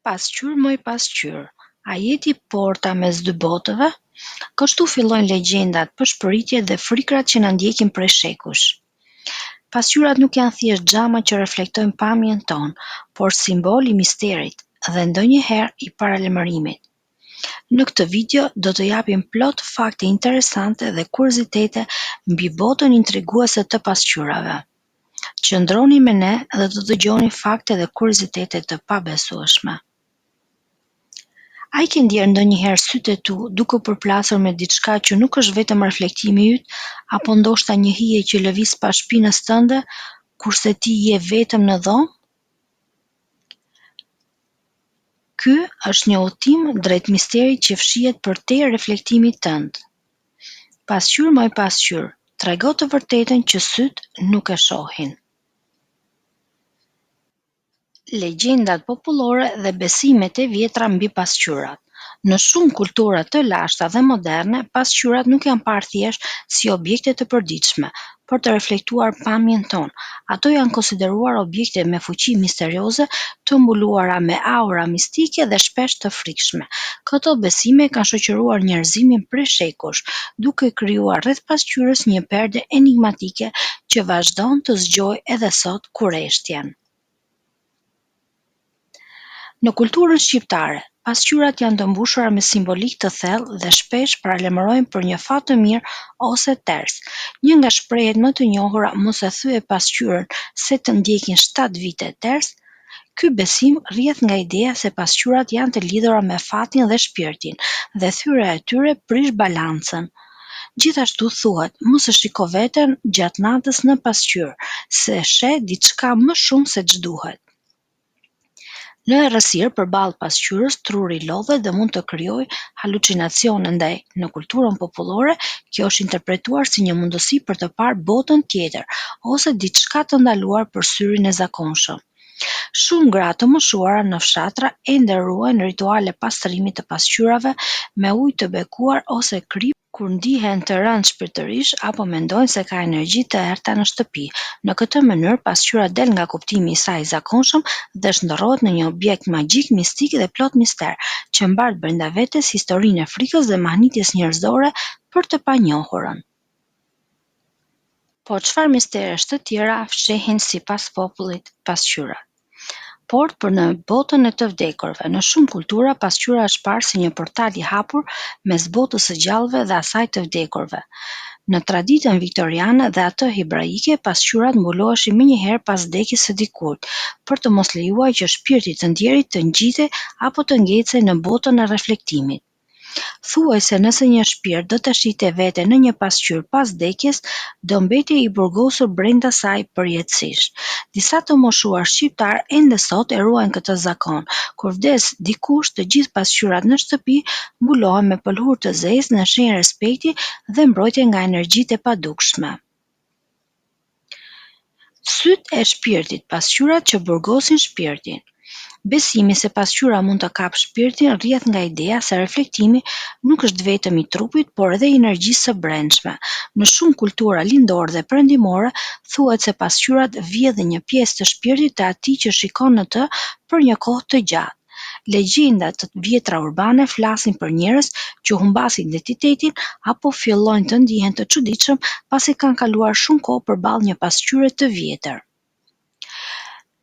Pasqyrë moj pasqyrë, a jeti porta mes dy botëve? Kështu fillojnë legjendat, përshpëritjet dhe frikrat që na ndjekin prej shekush. Pasqyrat nuk janë thjesht xhama që reflektojnë pamjen tonë, por simbol i misterit dhe ndonjëherë i paralajmërimit. Në këtë video do të japim plot fakte interesante dhe kuriozitete mbi botën intriguese të pasqyrave. Qëndroni me ne dhe do të dëgjoni fakte dhe kuriozitete të pabesueshme. A i ke ndjerë ndonjëherë sytë e tu duke u përplasur me diçka që nuk është vetëm reflektimi yt, apo ndoshta një hije që lëviz pas shpinës tënde, kurse ti je vetëm në dhomë? Ky është një udhtim drejt misterit që fshihet përtej reflektimit tënd. Pasqyrë moj pasqyrë, trego të vërtetën që syt nuk e shohin. Legjendat popullore dhe besimet e vjetra mbi pasqyrat. Në shumë kultura të lashta dhe moderne, pasqyrat nuk janë parë thjesht si objekte të përditshme, por të reflektuar pamjen tonë. Ato janë konsideruar objekte me fuqi misterioze, të mbuluara me aura mistike dhe shpesh të frikshme. Këto besime kanë shoqëruar njerëzimin prej shekush, duke krijuar rreth pasqyrës një perde enigmatike që vazhdon të zgjojë edhe sot kurreshtjen. Në kulturën shqiptare, pasqyrat janë të mbushura me simbolik të thellë dhe shpesh paralajmërojnë për një fat të mirë ose ters. Një nga shprehjet më të njohura, mos e thye pasqyrën se të ndjekin 7 vite ters, ky besim rrjedh nga ideja se pasqyrat janë të lidhura me fatin dhe shpirtin, dhe thyrja e tyre prish balancën. Gjithashtu thuhet, mos e shiko veten gjatë natës në pasqyrë, se sheh diçka më shumë se ç'duhet. Në errësirë përballë pasqyrës, truri lodhet dhe mund të krijojë halucinacione, ndaj në kulturën popullore kjo është interpretuar si një mundësi për të parë botën tjetër ose diçka të ndaluar për syrin e zakonshëm. Shumë gra të moshuara në fshatra ende ruajnë rituale pastrimi të pasqyrave me ujë të bekuar ose krip kur ndihen të rënë shpirtërisht apo mendojnë se ka energji të errta në shtëpi. Në këtë mënyrë pasqyra del nga kuptimi i saj i zakonshëm dhe shndërrohet në një objekt magjik, mistik dhe plot mister, që mbart brenda vetes historinë e frikës dhe mahnitjes njerëzore për të panjohurën. Po çfarë misteresh të tjera fshehin sipas popullit pasqyrat? Por për në botën e të vdekurve, në shumë kultura pasqyra është parë si një portal i hapur mes botës së gjallëve dhe asaj të vdekurve. Në traditën viktoriane dhe atë hebraike, pasqyrat mbuloheshin menjëherë pas vdekjes së dikujt, për të mos lejuar që shpirti të ndjerit të ngjitej apo të ngecej në botën e reflektimit. Thuaj se nëse një shpirt do të shite veten në një pasqyrë pas vdekjes, do mbetej i burgosur brenda saj përjetësisht. Disa të moshuar shqiptar ende sot e ruajnë këtë zakon. Kur vdes dikush, të gjithë pasqyrat në shtëpi mbulohen me pëlhurë të zezë në shenjë respekti dhe mbrojtje nga energjitë e padukshme. Sytë e shpirtit, pasqyrat që burgosin shpirtin. Besimi se pasqyra mund të kapë shpirtin rrjedh nga ideja se reflektimi nuk është vetëm i trupit, por edhe i energjisë së brendshme. Në shumë kultura lindore dhe perëndimore, thuhet se pasqyrat vjedhin një pjesë të shpirtit të atij që shikon në të për një kohë të gjatë. Legjendat të vjetra urbane flasin për njerëz që humbasin identitetin apo fillojnë të ndihen të çuditshëm pasi kanë kaluar shumë kohë përballë një pasqyre të vjetër.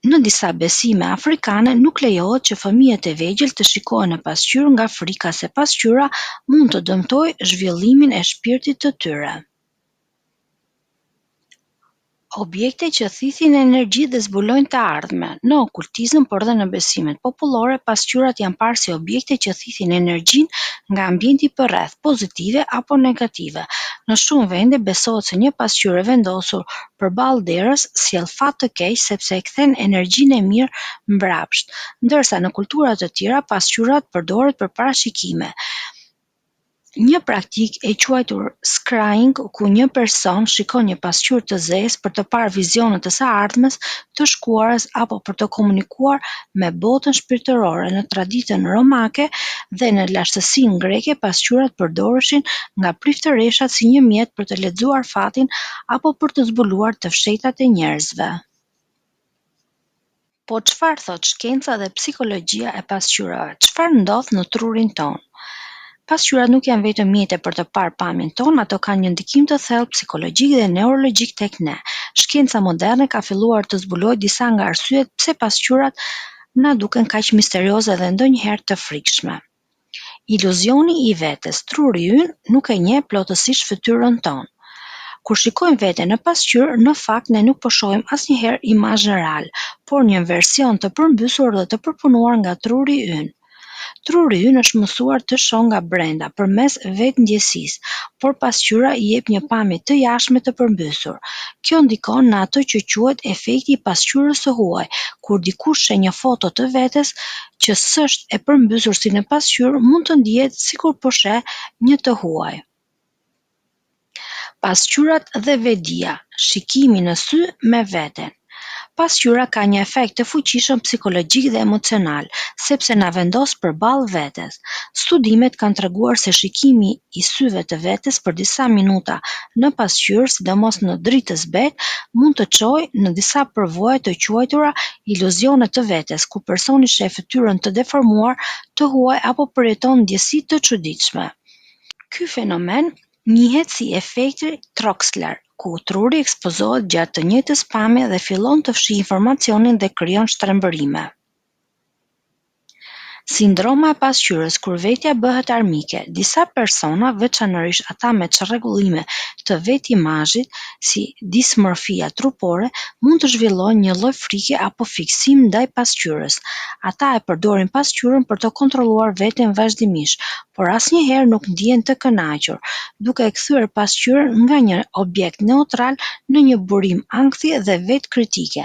Në disa besime afrikane nuk lejohet që fëmijët e vegjël të shikojnë në pasqyrë nga frika se pasqyra mund të dëmtojë zhvillimin e shpirtit të tyre. Objekte që thithin energji dhe zbulojnë të ardhmen. Në okultizëm, por edhe në besimet popullore, pasqyrat janë parë si objekte që thithin energjinë nga ambienti përreth, pozitive apo negative. Në shumë vende besohet se një pasqyrë e vendosur përballë derës sjell fat të keq sepse e kthen energjinë e mirë mbrapsht, ndërsa në kultura të tjera pasqyrat përdoret për parashikime. Një praktikë e quajtur scrying, ku një person shikon një pasqyrë të zezë për të parë vizione të së ardhmes, të shkuarës apo për të komunikuar me botën shpirtërore. Në traditën romake dhe në lashtësinë greke, pasqyrat përdoreshin nga priftëreshat si një mjet për të lexuar fatin apo për të zbuluar të fshetat e njerëzve. Po çfarë thot shkenca dhe psikologjia e pasqyrave? Çfarë ndodh në trurin ton? Pasqyrat nuk janë vetëm mjete për të parë pamjen tonë, ato kanë një ndikim të thellë psikologjik dhe neurologjik tek ne. Shkenca moderne ka filluar të zbulojë disa nga arsyet pse pasqyrat na duken kaq misterioze dhe ndonjëherë të frikshme. Iluzioni i vetes. Truri ynë nuk e njeh plotësisht fytyrën tonë. Kur shikojmë veten në pasqyrë, në fakt ne nuk po shohim asnjëherë imazhin real, por një version të përmbysur dhe të përpunuar nga truri ynë. Truri ynë është mësuar të shoh nga brenda përmes vetëndjesisë, por pasqyra i jep një pamje të jashtme të përmbysur. Kjo ndikon në atë që quhet efekti i pasqyrës së huaj, kur dikush sheh një foto të vetes që s'është e përmbysur si në pasqyrë, mund të ndihet sikur po sheh një të huaj. Pasqyrat dhe vedia, shikimi në sy me veten. Pasqyra ka një efekt të fuqishëm psikologjik dhe emocional, sepse na vendos përballë vetes. Studimet kanë treguar se shikimi i syve të vetes për disa minuta në pasqyrë, sidomos në dritë të zbetë, mund të çojë në disa përvoja të quajtura iluzione të vetes, ku personi sheh fytyrën të deformuar, të huaj apo përjeton ndjesi të çuditshme. Ky fenomen njihet si efekti Troxler, ku truri ekspozohet gjatë të njëjtës pamje dhe fillon të fshijë informacionin dhe krijon shtrembërime. Sindroma e pasqyrës, kur vetja bëhet armike. Disa persona, veçanërisht ata me çrregullime të vetimazhit, si dismorfia trupore, mund të zhvillojnë një lloj frike apo fiksim ndaj pasqyrës. Ata e përdorin pasqyrën për të kontrolluar veten vazhdimisht, por asnjëherë nuk ndihen të kënaqur, duke e kthyer pasqyrën nga një objekt neutral në një burim ankthi dhe vetkritike.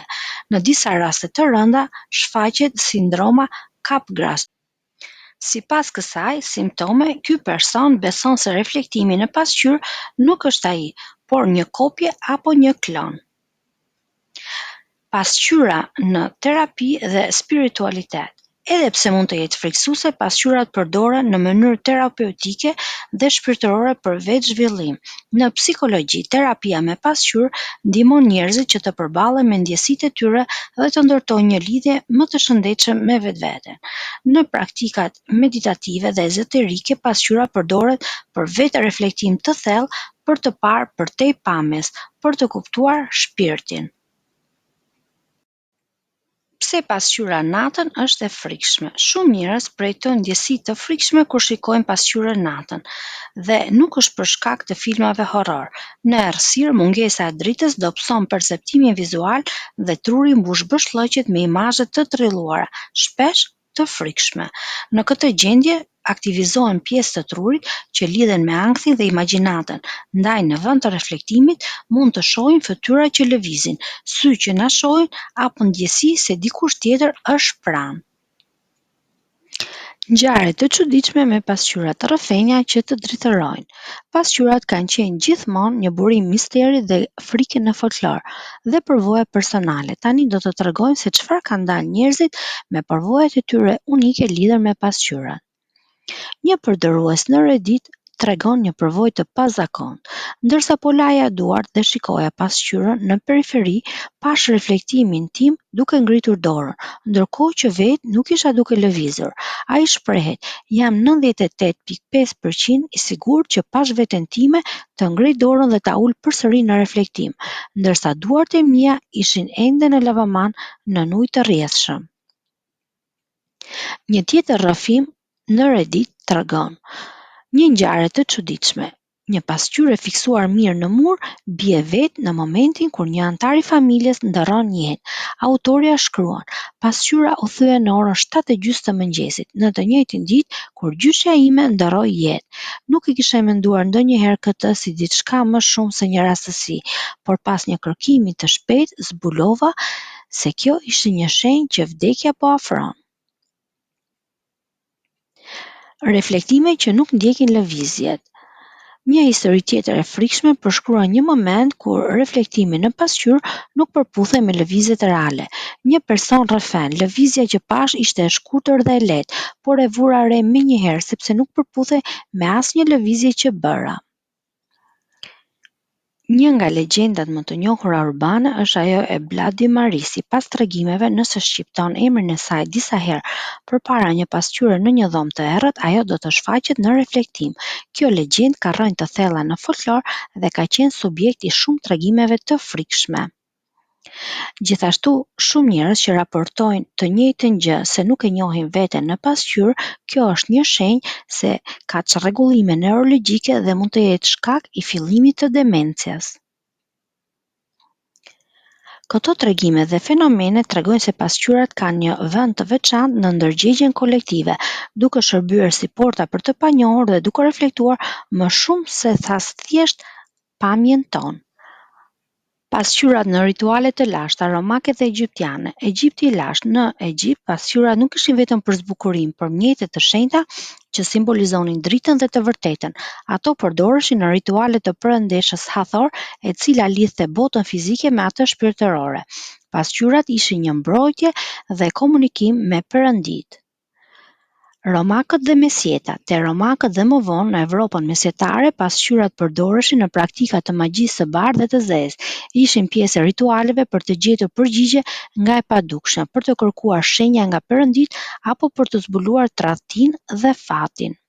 Në disa raste të rënda, shfaqet sindroma Capgras. Sipas kësaj simptome, ky person beson se reflektimi në pasqyrë nuk është ai, por një kopje apo një klon. Pasqyra në terapi dhe spiritualitet. Edhe pse mund të jetë frikësuese, pasqyrat përdoren në mënyrë terapeutike dhe shpirtërore për vetzhvillim. Në psikologji, terapia me pasqyrë ndihmon njerëzit që të përballen me ndjesitë e tyre dhe të ndërtojnë një lidhje më të shëndetshme me vetveten. Në praktikat meditative dhe ezoterike, pasqyra përdoret për vetreflektim të thellë, për të parë përtej pamjes, për të kuptuar shpirtin. Pse pasqyra natën është e frikshme? Shumë njerëz projektojnë ndjesi të frikshme kur shikojnë pasqyrën natën, dhe nuk është për shkak të filmave horror. Në errësirë, mungesa e dritës dobëson perceptimin vizual dhe truri mbush bëshllëqet me imazhe të trilluara, shpesh të frikshme. Në këtë gjendje, aktivizohen pjesë të trurit që lidhen me ankthin dhe imagjinatën. Ndaj në vend të reflektimit, mund të shohim fytyra që lëvizin, sy që na shohin apo ndjesi se dikush tjetër është pranë. Ngjarje të çuditshme me pasqyra të rrëfenja që të dritërojnë. Pasqyrat kanë qenë gjithmonë një burim misteri dhe frike në folklor dhe përvoja personale. Tani do të tregojmë se çfarë kanë dalë njerëzit me përvojat e tyre unike lidhur me pasqyrat. Një përdorus në Reddit tregon një përvojë të pazakontë. Ndërsa po laja duart dhe shikoja pasqyrën në periferi, pash reflektimin tim duke ngritur dorën, ndërkohë që vetë nuk isha duke lëvizur. Ai shprehet: "Jam 98.5% i sigurt që pash veten time të ngrej dorën dhe ta ul përsëri në reflektim, ndërsa duart e mia ishin ende në lavaman nën ujë të rrjedhshëm." Një tjetër rrëfim në Reddit tregon një ngjarje të çuditshme. Një pasqyrë e fiksuar mirë në mur bie vetë në momentin kur një antar i familjes ndërron njëhin. Autorja shkruan: "Pasqyra u thye në orën 7:30 të mëngjesit, në të njëjtin ditë kur gjyshja ime ndërroi jetë. Nuk e kisha menduar ndonjëherë këtë si diçka më shumë se një rastësi, por pas një kërkimi të shpejtë zbulova se kjo ishte një shenjë që vdekja po afron." Reflektime që nuk ndjekin lëvizjet. Një histori tjetër e frikshme përshkruan një moment kur reflektimi në pasqyrë nuk përputhej me lëvizjet reale. Një person rrëfen: "Lëvizja që pash ishte e shkurtër dhe e lehtë, por e vura re menjëherë sepse nuk përputhej me asnjë lëvizje që bëra." Një nga legjendat më të njohura urbane është ajo e Vladimiri. Sipas tregimeve, nëse shqipton emrin e saj disa herë përpara një pasqyre në një dhomë të errët, ajo do të shfaqet në reflektim. Kjo legjendë ka rrënjë të thella në folklor dhe ka qenë subjekt i shumë tregimeve të frikshme. Gjithashtu, shumë njerëz që raportojnë të njëjtën gjë se nuk e njohin veten në pasqyrë, kjo është një shenjë se ka çrregullime neurologjike dhe mund të jetë shkak i fillimit të demencës. Këto tregime dhe fenomene tregojnë se pasqyrat kanë një vend të veçantë në ndërgjegjen kolektive, duke shërbyer si porta për të panjohur dhe duke reflektuar më shumë se thjesht pamjen tonë. Pasqyrat në rituale të lashta romake dhe egjiptiane. Egjipti i lashtë. Në Egjipt, pasqyrat nuk ishin vetëm për zbukurim, por mjete të shenjta që simbolizonin dritën dhe të vërtetën. Ato përdoreshin në rituale të perëndeshës Hathor, e cila lidhte botën fizike me atë shpirtërore. Pasqyrat ishin një mbrojtje dhe komunikim me Perënditë. Romakët dhe mesjetat. Te romakët dhe më vonë në Evropën mesjetare, pasqyrat përdoreshin në praktika të magjisë së bardhë dhe të zezë. Ishin pjesë e ritualeve për të gjetur përgjigje nga e padukshme, për të kërkuar shenja nga Perënditë apo për të zbuluar tradhtinë dhe fatin.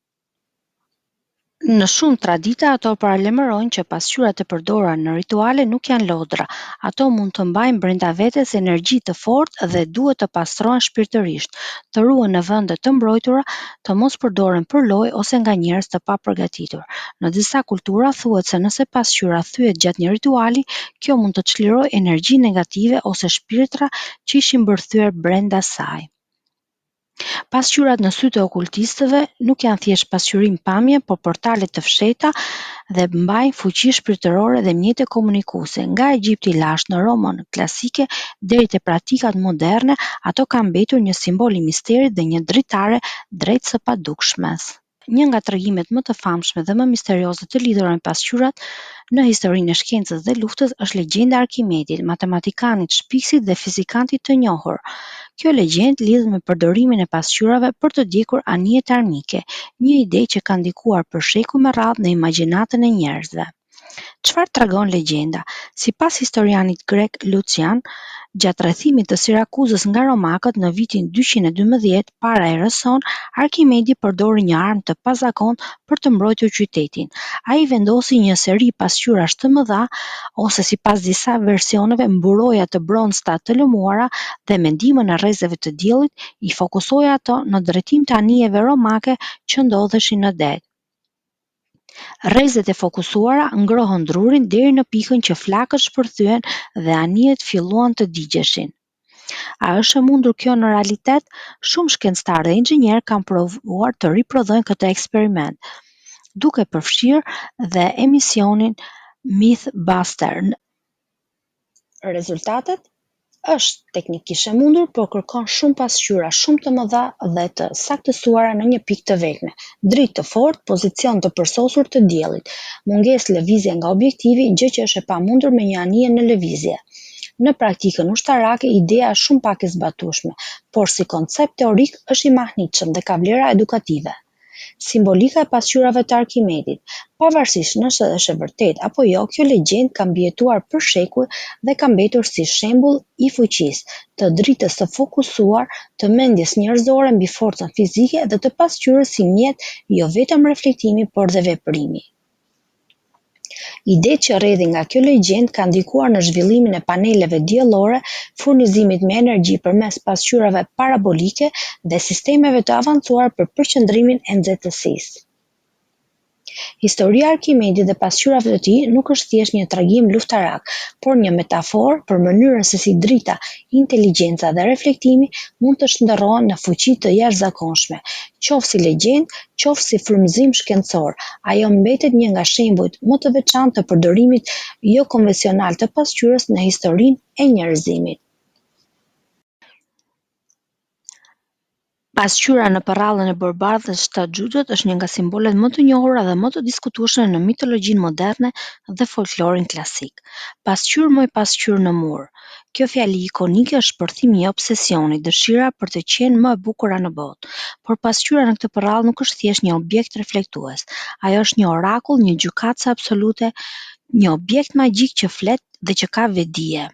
Në shumë tradita ato paralajmërojnë që pasqyrat e përdorura në rituale nuk janë lodra. Ato mund të mbajnë brenda vetes energji të fortë dhe duhet të pastrohen shpirtërisht, të ruhen në vende të mbrojtura, të mos përdoren për lojë ose nga njerëz të papërgatitur. Në disa kultura thuhet se nëse pasqyra thyet gjatë një rituali, kjo mund të çlirojë energji negative ose shpirtra që ishin mbërthyer brenda saj. Pasqyrat në sy të okultistëve nuk janë thjesht pasqyrim pamje, por portale të fshehta dhe mbajnë fuqi shpirtërore dhe mjete komunikuese. Nga Egjipti i lashtë në Romën klasike deri te praktikat moderne, ato kanë mbetur një simbol i misterit dhe një dritare drejt së padukshmes. Një nga tregimet më të famshme dhe më misterioze të lidhura me pasqyrat në historinë e shkencës dhe luftës është legjenda e Arkimedit, matematikanit, shpiksit dhe fizikantit të njohur. Kjo legjendë lidhet me përdorimin e pasqyrave për të djegur anijet armike, një ide që ka ndikuar për shekuj me radhë në imagjinatën e njerëzve. Çfarë tregon legjenda? Sipas historianit grek Lucian, gjatë rrethimit të Sirakuzës nga romakët në vitin 212 para erës sonë, Arkimedi përdori një armë të pazakontë për të mbrojtur qytetin. Ai vendosi një seri pasqyrash të mëdha, ose sipas disa versioneve mburoja të bronzta të lëmuara dhe me ndihmën e rrezeve të diellit i fokusoi ato në drejtim të anijeve romake që ndodheshin në det. Rrezet e fokusuara ngrohën drurin deri në pikën që flakët shpërthyen dhe anijet filluan të digjeshin. A është e mundur kjo në realitet? Shumë shkencëtarë dhe inxhinierë kanë provuar të riprodhojnë këtë eksperiment, duke përfshirë dhe emisionin Mythbuster. Rezultatet? Është teknikisht e mundur, por kërkon shumë pasqyra shumë të mëdha dhe të saktësuara në një pikë të vetme, dritë të fortë, pozicion të përsosur të diellit, mungesë lëvizje nga objektivi, gjë që është e pamundur me një anije në lëvizje. Në praktikën ushtarake, ideja është shumë pak e zbatueshme, por si koncept teorik është i mahnitshëm dhe ka vlera edukative. Simbolika e pasqyrave të Arkimedit. Pavarësisht nëse është e vërtetë apo jo, kjo legjendë ka mbijetuar për shekuj dhe ka mbetur si shembull i fuqisë, të dritës së fokusuar, të mendjes njerëzore mbi forcën fizike dhe të pasqyrës si mjet jo vetëm reflektimi, por dhe veprimi. Idetë që rrjedhin nga kjo legjendë kanë ndikuar në zhvillimin e paneleve diellore, furnizimit me energji përmes pasqyrave parabolike dhe sistemeve të avancuar për përqendrimin e nxehtësisë. Historia e Arkimedit dhe pasqyrave të tij nuk është thjesht një tregim luftarak, por një metaforë për mënyrën se si drita, inteligjenca dhe reflektimi mund të shndërrohen në fuqi të jashtëzakonshme. Qoftë si legjendë, qoftë si frymëzim shkencor, ajo mbetet një nga shembujt më të veçantë të përdorimit jo konvencional të pasqyrës në historinë e njerëzimit. Pasqyra në përrallën e Borbardhës të Xhuxhut është një nga simbolet më të njohura dhe më të diskutueshme në mitologjinë moderne dhe folklorin klasik. Pasqyrë moj pasqyrë në mur. Kjo fjali ikonike është shpërthimi i obsesionit, dëshira për të qenë më e bukura në botë. Por pasqyra në këtë përrallë nuk është thjesht një objekt reflektues. Ajo është një orakull, një gjykatëse absolute Një objekt magjik që flet dhe që ka vedije.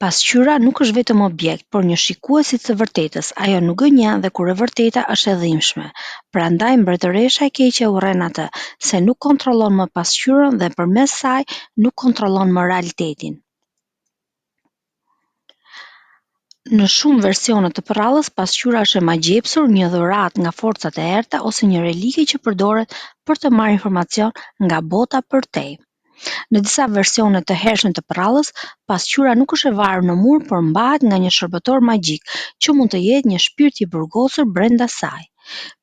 Pasqyra nuk është vetëm objekt, por një shikuesit të vërtetës, ajo nuk gënjen dhe kur e vërteta është e dhimbshme. Prandaj mbretëresha e keqe e urren atë, se nuk kontrollon më pasqyrën dhe përmes saj nuk kontrollon më realitetin. Në shumë versione të prrallës, pasqyra është e magjepsur, një dhuratë nga forcat e errta ose një relike që përdoret për të marrë informacion nga bota përtej. Në disa versione të hershme të prrallës, pasqyra nuk është e varur në mur, por mbahet nga një shërbëtor magjik, që mund të jetë një shpirt i burgosur brenda saj.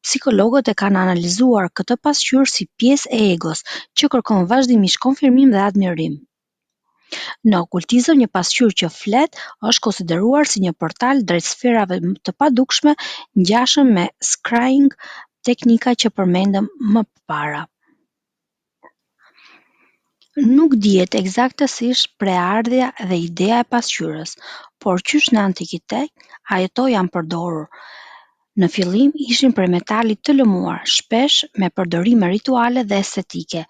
Psikologët e kanë analizuar këtë pasqyrë si pjesë e egos, që kërkon vazhdimisht konfirmim dhe admirim. Në okultizëm, një pasqyrë që flet është konsideruar si një portal drejt sferave të padukshme, ngjashëm me scrying, teknika që përmendëm më parë. Nuk dihet eksaktësisht preardhja dhe ideja e pasqyrës, por qysh në antikitet, ato janë përdorur. Në fillim ishin prej metalit të lëmuar, shpesh me përdorime rituale dhe estetike.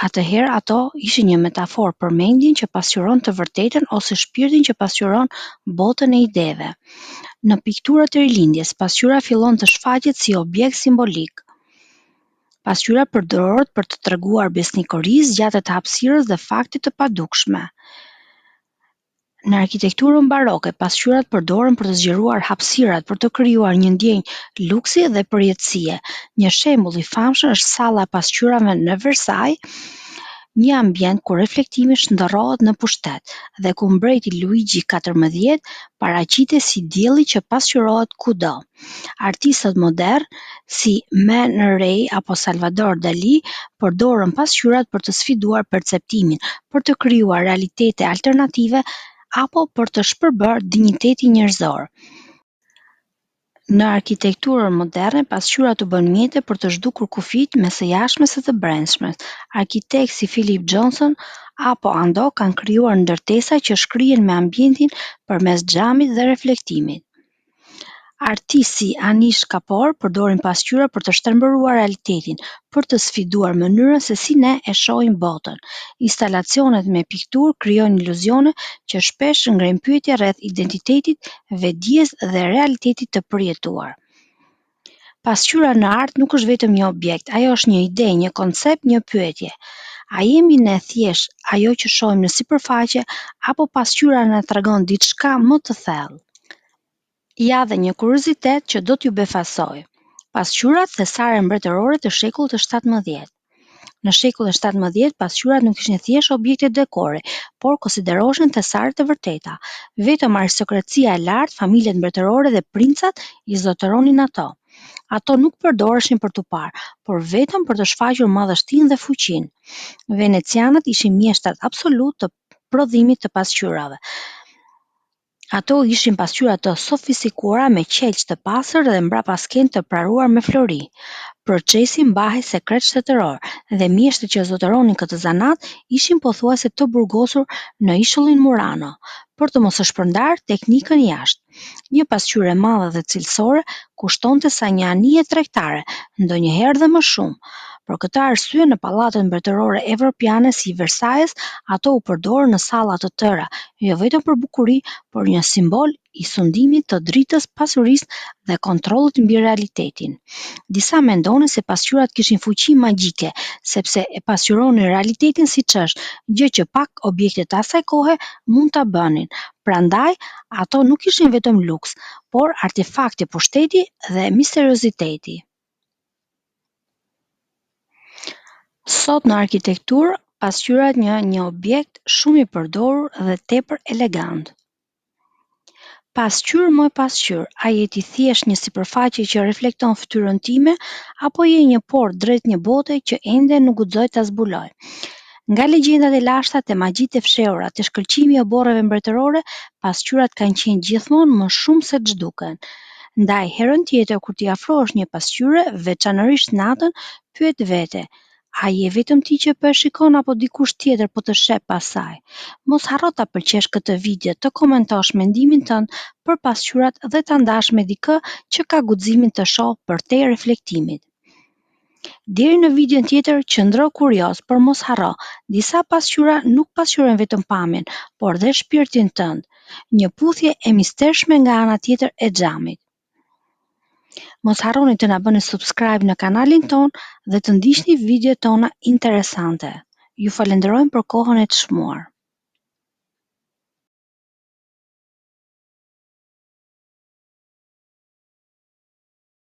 Atëherë ato ishin një metaforë për mendjen që pasqyron të vërtetën ose shpirtin që pasqyron botën e ideve. Në pikturat e rilindjes, pasqyra fillon të shfaqet si objekt simbolik. Pasqyra përdoret për të treguar besnikorisë gjatë të hapësirës dhe fakte të padukshme. Në arkitekturën baroke, pasqyrat përdoren për të zgjeruar hapësirat, për të krijuar një ndjenjë luksi dhe përjetësie. Një shembull i famshëm është salla e pasqyrave në Versailles, një ambient ku reflektimi shndërrohet në pushtet dhe ku mbreti Luigi XIV paraqitet si dielli që pasqyrohet kudo. Artistët modern si Man Ray apo Salvador Dali përdorën pasqyrat për të sfiduar perceptimin, për të krijuar realitete alternative apo për të shpërbërë dinjitetin njerëzor. Në arkitekturën moderne, pasqyrat u bën mjete për të zhdukur kufijtë mes së jashtmes e të brendshmes. Arkitektë si Philip Johnson apo Ando kanë krijuar ndërtesa që shkrihen me ambientin përmes xhamit dhe reflektimit. Artistë si Anish Kapoor përdorin pasqyra për të shtrembëruar realitetin, për të sfiduar mënyrën se si ne e shohim botën. Instalacionet me pikturë krijojnë iluzione që shpesh ngrenë pyetje rreth identitetit, vedijes dhe realitetit të përjetuar. Pasqyra në art nuk është vetëm një objekt, ajo është një ide, një koncept, një pyetje. A jemi ne thjesht ajo që shohim në sipërfaqe, apo pasqyra na tregon diçka më të thellë? Ja dhe një kuriozitet që do t'ju befasoj. Pasqyrat thesare mbretërore të shekullit të 17. Në shekullin e 17, pasqyrat nuk ishin thjesht objekte dekori, por konsideroheshin thesare të vërteta. Vetëm aristokracia e lartë, familjet mbretërore dhe princat i zotëronin ato. Ato nuk përdoreshin për t'u parë, por vetëm për të shfaqur madhështinë dhe fuqinë. Venecianët ishin mjeshtrat absolut të prodhimit të pasqyrave. Ato ishin pasqyra të sofistikuara me qelç të pastër dhe mbrapa skenë të praruar me flori. Procesi mbahej sekret shtetëror dhe mjeshtrat që zotëronin këtë zanat ishin pothuajse të burgosur në ishullin Murano, për të mos e shpërndarë teknikën jashtë. Një pasqyrë e madhe dhe cilësore kushtonte sa një anije tregtare, ndonjëherë dhe më shumë. Për këtë arsye, në pallatet mbretërore evropiane si Versailles, ato u përdorën në salla të tëra, jo vetëm për bukuri, por një simbol i sundimit të dritës, pasurisë dhe kontrollit mbi realitetin. Disa mendonin se pasqyrat kishin fuqi magjike, sepse e pasqyronin realitetin siç është, gjë që pak objekte të asaj kohe mund ta bënin. Prandaj, ato nuk ishin vetëm luks, por artefakte pushteti dhe misterioziteti. Sot në arkitekturë, pasqyrat janë një objekt shumë i përdorur dhe tepër elegant. Pasqyrë më pasqyrë, a je ti thjesht një sipërfaqe që reflekton fytyrën time, apo je një portë drejt një bote që ende nuk guxoj ta zbuloj? Nga legjendat e lashta te magjitë e fshehura te shkëlqimi i oborreve mbretërore, pasqyrat kanë qenë gjithmonë më shumë se ç'duken. Ndaj herën tjetër kur t'i afrohesh një pasqyre, veçanërisht natën, pyet vete: a je vetëm ti që po e shikon apo dikush tjetër po të sheh pas saj? Mos harro ta pëlqesh këtë video, të komentosh mendimin tënd për pasqyrat dhe ta ndash me dikë që ka guximin të shohë përtej reflektimit. Deri në videon tjetër, qëndro kurioz, por mos harro, disa pasqyra nuk pasqyrojnë vetëm pamjen, por dhe shpirtin tënd. Një puthje e mistershme nga ana tjetër e xhamit. Mos harroni të na bëni subscribe në kanalin ton dhe të ndiqni videot tona interesante. Ju falenderojmë për kohën e çmuar.